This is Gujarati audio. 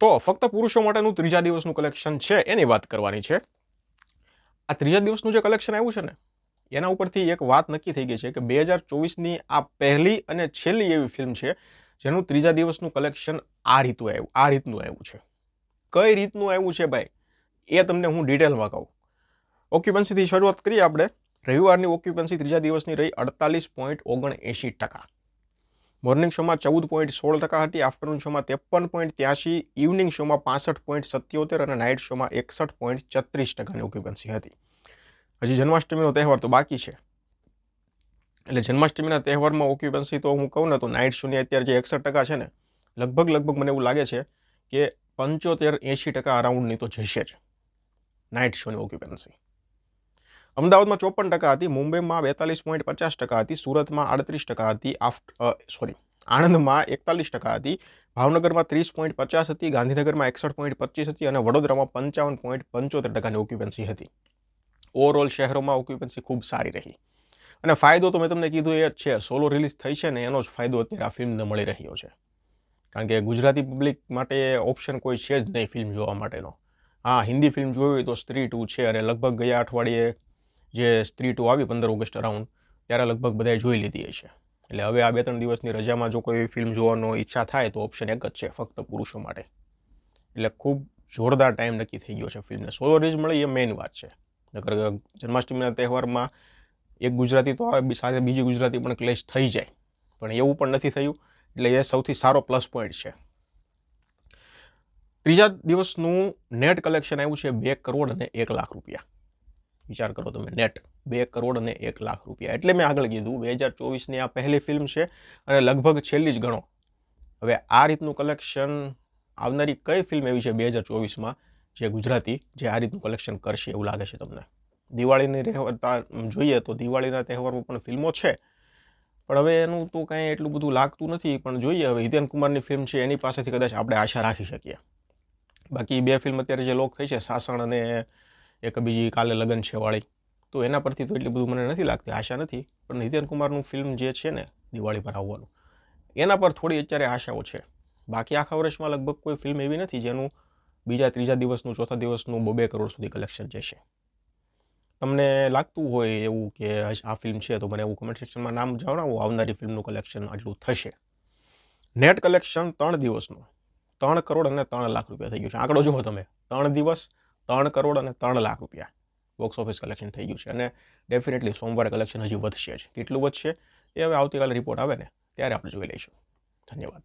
તો ફક્ત પુરુષો માટેનું ત્રીજા દિવસનું કલેક્શન છે એની વાત કરવાની છે. આ ત્રીજા દિવસનું જે કલેક્શન આવ્યું છે ને એના ઉપરથી એક વાત નક્કી થઈ ગઈ છે કે 2024ની આ પહેલી અને છેલ્લી એવી ફિલ્મ છે જેનું ત્રીજા દિવસનું કલેક્શન આ રીતનું આવ્યું છે. કઈ રીતનું આવ્યું છે ભાઈ એ તમને હું ડિટેલમાં કહું. ઓક્યુપન્સીથી શરૂઆત કરીએ આપણે. રવિવારની ઓક્યુપન્સી ત્રીજા દિવસની રહી 48.79%. મોર્નિંગ શોમાં 14.16% હતી, આફ્ટરનૂન શોમાં 53.83%, ઇવનિંગ શોમાં 65.77% અને નાઇટ શોમાં 61.36%ની ઓક્યુપન્સી હતી. હજી જન્માષ્ટમીનો તહેવાર તો બાકી છે, એટલે જન્માષ્ટમીના તહેવારમાં ઓક્યુપન્સી તો હું કહું ને તો નાઇટ શોની અત્યારે જે 61% છે ને, લગભગ મને એવું લાગે છે કે 75-80% અરાઉન્ડની તો જશે જ નાઇટ શોની ઓક્યુપન્સી. અમદાવાદમાં 54% હતી, મુંબઈમાં 42.50% હતી, સુરતમાં 38% હતી, આણંદમાં 41% હતી, ભાવનગરમાં 30.50 હતી, ગાંધીનગરમાં 61.25 હતી અને વડોદરામાં 55.75%ની ઓક્યુપન્સી હતી. ઓવરઓલ શહેરોમાં ઓક્યુપન્સી ખૂબ સારી રહી અને ફાયદો તો મેં તમને કીધું એ જ છે. સોલો રિલીઝ થઈ છે ને એનો જ ફાયદો અત્યારે આ ફિલ્મને મળી રહ્યો છે, કારણ કે ગુજરાતી પબ્લિક માટે ઓપ્શન કોઈ છે જ નહીં ફિલ્મ જોવા માટેનો. હા, હિન્દી ફિલ્મ જોવી હોય તો સ્ત્રી 2 છે અને લગભગ ગયા અઠવાડિયે જે સ્ત્રી 2 આવી 15 ઓગસ્ટ અરાઉન્ડ ત્યારે લગભગ બધાએ જોઈ લીધી છે. એટલે હવે આ 2-3 દિવસની રજામાં જો કોઈ ફિલ્મ જોવાનો ઈચ્છા થાય તો ઓપ્શન એક જ છે, ફક્ત પુરુષો માટે. એટલે ખૂબ જોરદાર ટાઈમ નક્કી થઈ ગયો છે ફિલ્મને. સોલો રિલીઝ મળી એ મેઇન વાત છે. નકર જન્માષ્ટમીના તહેવારમાં એક ગુજરાતી તો આવે, સાથે બીજી ગુજરાતી પણ ક્લેશ થઈ જાય, પણ એવું પણ નથી થયું, એટલે એ સૌથી સારો પ્લસ પોઈન્ટ છે. ત્રીજા દિવસનું નેટ કલેક્શન આવ્યું છે 2 કરોડ અને 1 લાખ રૂપિયા. વિચાર કરો તમે, નેટ 2 કરોડ અને 1 લાખ રૂપિયા. એટલે મેં આગળ કીધું 2024ની આ પહેલી ફિલ્મ છે અને લગભગ છેલ્લી જ ગણો. હવે આ રીતનું કલેક્શન આવનારી કઈ ફિલ્મ એવી છે 2024માં જે ગુજરાતી જે આ રીતનું કલેક્શન કરશે એવું લાગે છે તમને? દિવાળીની જોઈએ તો દિવાળીના તહેવારમાં પણ ફિલ્મો છે, પણ હવે એનું તો કાંઈ એટલું બધું લાગતું નથી. પણ જોઈએ હવે હિતેન કુમારની ફિલ્મ છે એની પાસેથી કદાચ આપણે આશા રાખી શકીએ. બાકી 2 ફિલ્મ અત્યારે જે લોક થઈ છે, સાસણ અને એક બીજી કાલે લગન છે વાળી, તો એના પરથી તો એટલી બધું મને નથી લાગતી, આશા નથી. પણ હિતેન કુમારનું ફિલ્મ જે છે ને દિવાળી પર આવવાનું, એના પર થોડી અત્યારે આશાઓ છે. બાકી આખા વર્ષમાં લગભગ કોઈ ફિલ્મ એવી નથી જેનું બીજા ત્રીજા દિવસનું ચોથા દિવસનું 2 કરોડ સુધી કલેક્શન જશે. તમને લાગતું હોય એવું કે આ ફિલ્મ છે તો મને એવું કમેન્ટ સેક્શનમાં નામ જણાવો આવનારી ફિલ્મનું કલેક્શન આટલું થશે. નેટ કલેક્શન 3 દિવસનું 3 કરોડ અને 3 લાખ રૂપિયા થઈ ગયું છે. આંકડો જુઓ તમે, 3 દિવસ 3 કરોડ અને 3 લાખ રૂપિયા બોક્સ ઓફિસ કલેક્શન થઈ ગયું છે. અને ડેફિનેટલી સોમવારે કલેક્શન હજી વધશે જ. કેટલું વધશે એ હવે આવતીકાલે રિપોર્ટ આવે ને ત્યારે આપણે જોઈ લઈશું. ધન્યવાદ.